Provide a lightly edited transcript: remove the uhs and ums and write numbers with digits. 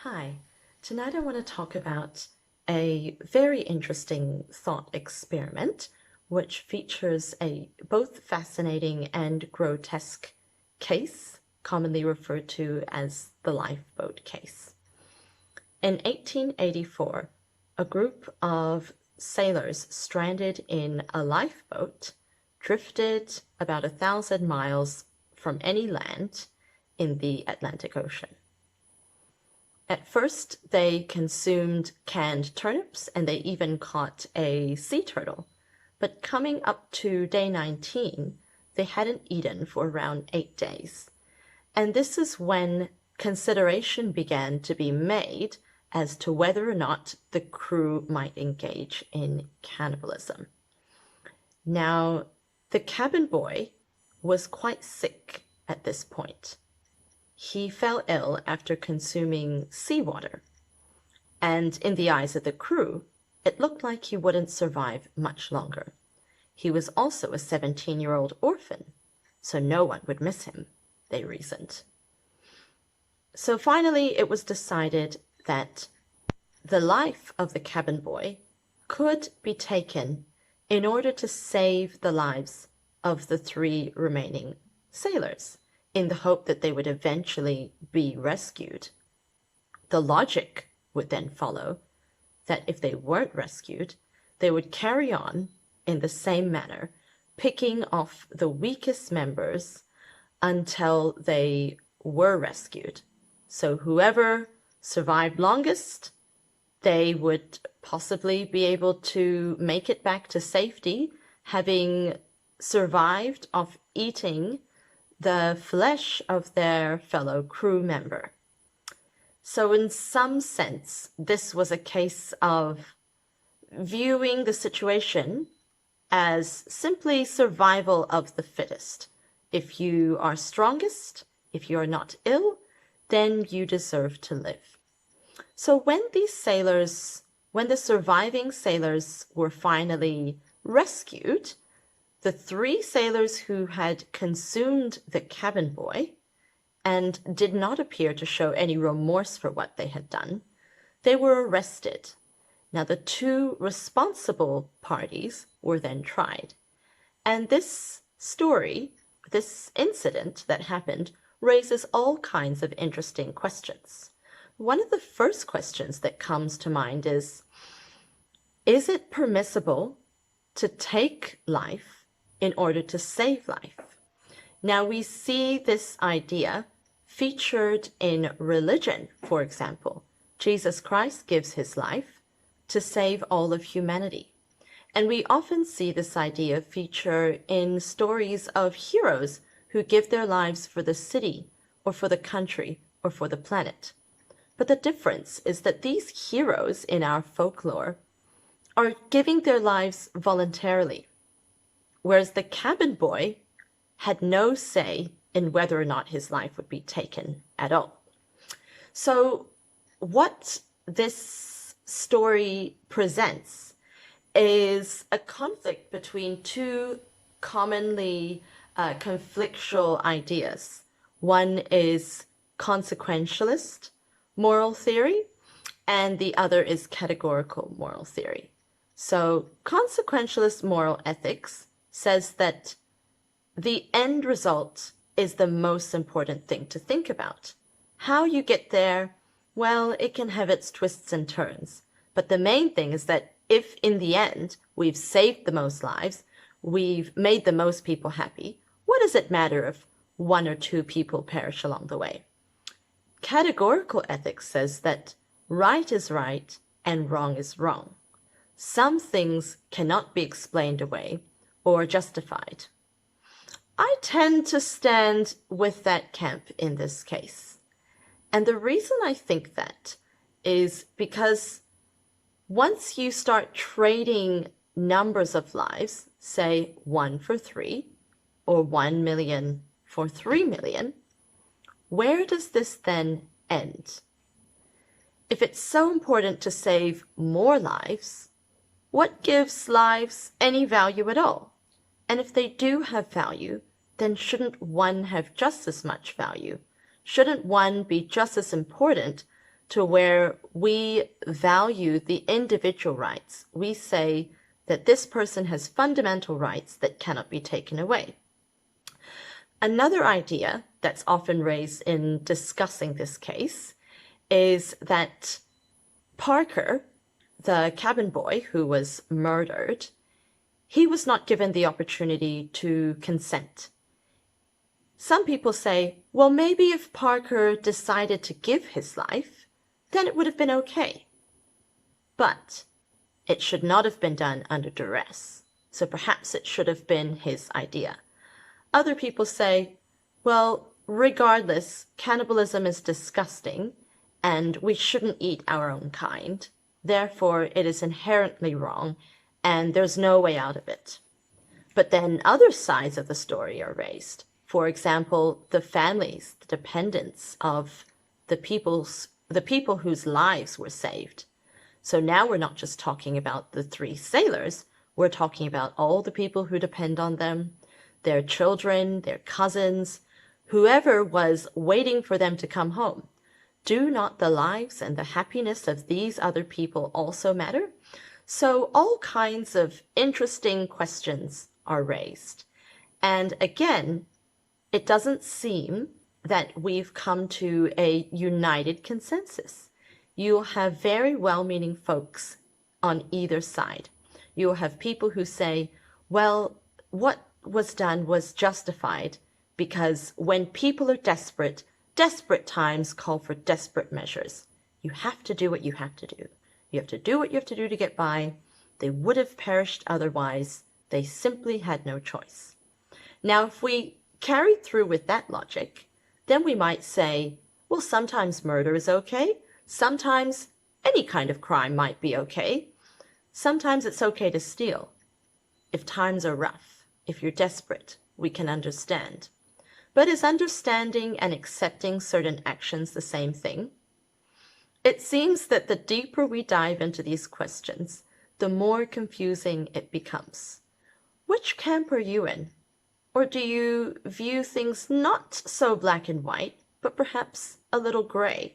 Hi, tonight I want to talk about a very interesting thought experiment which features a both fascinating and grotesque case, commonly referred to as the Lifeboat Case. In 1884, a group of sailors stranded in a lifeboat drifted about 1,000 miles from any land in the Atlantic Ocean. At first, they consumed canned turnips and they even caught a sea turtle. But coming up to day 19, they hadn't eaten for around 8 days. And this is when consideration began to be made as to whether or not the crew might engage in cannibalism. Now, the cabin boy was quite sick at this point. He fell ill after consuming seawater, and in the eyes of the crew, it looked like he wouldn't survive much longer. He was also a 17-year-old orphan, so no one would miss him, they reasoned. So finally, it was decided that the life of the cabin boy could be taken in order to save the lives of the 3 remaining sailors, in the hope that they would eventually be rescued. The logic would then follow that if they weren't rescued, they would carry on in the same manner, picking off the weakest members until they were rescued. So whoever survived longest, they would possibly be able to make it back to safety, having survived off eating the flesh of their fellow crew member. So in some sense, this was a case of viewing the situation as simply survival of the fittest. If you are strongest, if you are not ill, then you deserve to live. So when the surviving sailors were finally rescued, the 3 sailors who had consumed the cabin boy and did not appear to show any remorse for what they had done, they were arrested. Now, the 2 responsible parties were then tried. And this story, this incident that happened, raises all kinds of interesting questions. One of the first questions that comes to mind is it permissible to take life in order to save life? Now, we see this idea featured in religion, for example. Jesus Christ gives his life to save all of humanity. And we often see this idea feature in stories of heroes who give their lives for the city, or for the country, or for the planet. But the difference is that these heroes in our folklore are giving their lives voluntarily, whereas the cabin boy had no say in whether or not his life would be taken at all. So what this story presents is a conflict between 2 commonly conflictual ideas. One is consequentialist moral theory, and the other is categorical moral theory. So consequentialist moral ethics says that the end result is the most important thing to think about. How you get there, well, it can have its twists and turns. But the main thing is that if in the end we've saved the most lives, we've made the most people happy, what does it matter if 1 or 2 people perish along the way? Categorical ethics says that right is right and wrong is wrong. Some things cannot be explained away or justified. I tend to stand with that camp in this case. And the reason I think that is because once you start trading numbers of lives, say 1 for 3 or 1 million for 3 million, where does this then end? If it's so important to save more lives, what gives lives any value at all? And if they do have value, then shouldn't one have just as much value? Shouldn't one be just as important to where we value the individual rights. We say that this person has fundamental rights that cannot be taken away. Another idea that's often raised in discussing this case is that Parker, the cabin boy who was murdered, he was not given the opportunity to consent. Some people say, well, maybe if Parker decided to give his life, then it would have been okay. But it should not have been done under duress. So perhaps it should have been his idea. Other people say, well, regardless, cannibalism is disgusting and we shouldn't eat our own kind. Therefore, it is inherently wrong and there's no way out of it. But then other sides of the story are raised. For example, the families, the dependents of the people whose lives were saved. So now we're not just talking about the 3 sailors, we're talking about all the people who depend on them, their children, their cousins, whoever was waiting for them to come home. Do not the lives and the happiness of these other people also matter? So all kinds of interesting questions are raised. And again, it doesn't seem that we've come to a united consensus. You'll have very well-meaning folks on either side. You'll have people who say, well, what was done was justified because when people are desperate, desperate times call for desperate measures. You have to do what you have to do. You have to do what you have to do to get by. They would have perished otherwise. They simply had no choice. Now, if we carried through with that logic, then we might say, well, sometimes murder is okay. Sometimes any kind of crime might be okay. Sometimes it's okay to steal. If times are rough, if you're desperate, we can understand. But is understanding and accepting certain actions the same thing? It seems that the deeper we dive into these questions, the more confusing it becomes. Which camp are you in? Or do you view things not so black and white, but perhaps a little gray?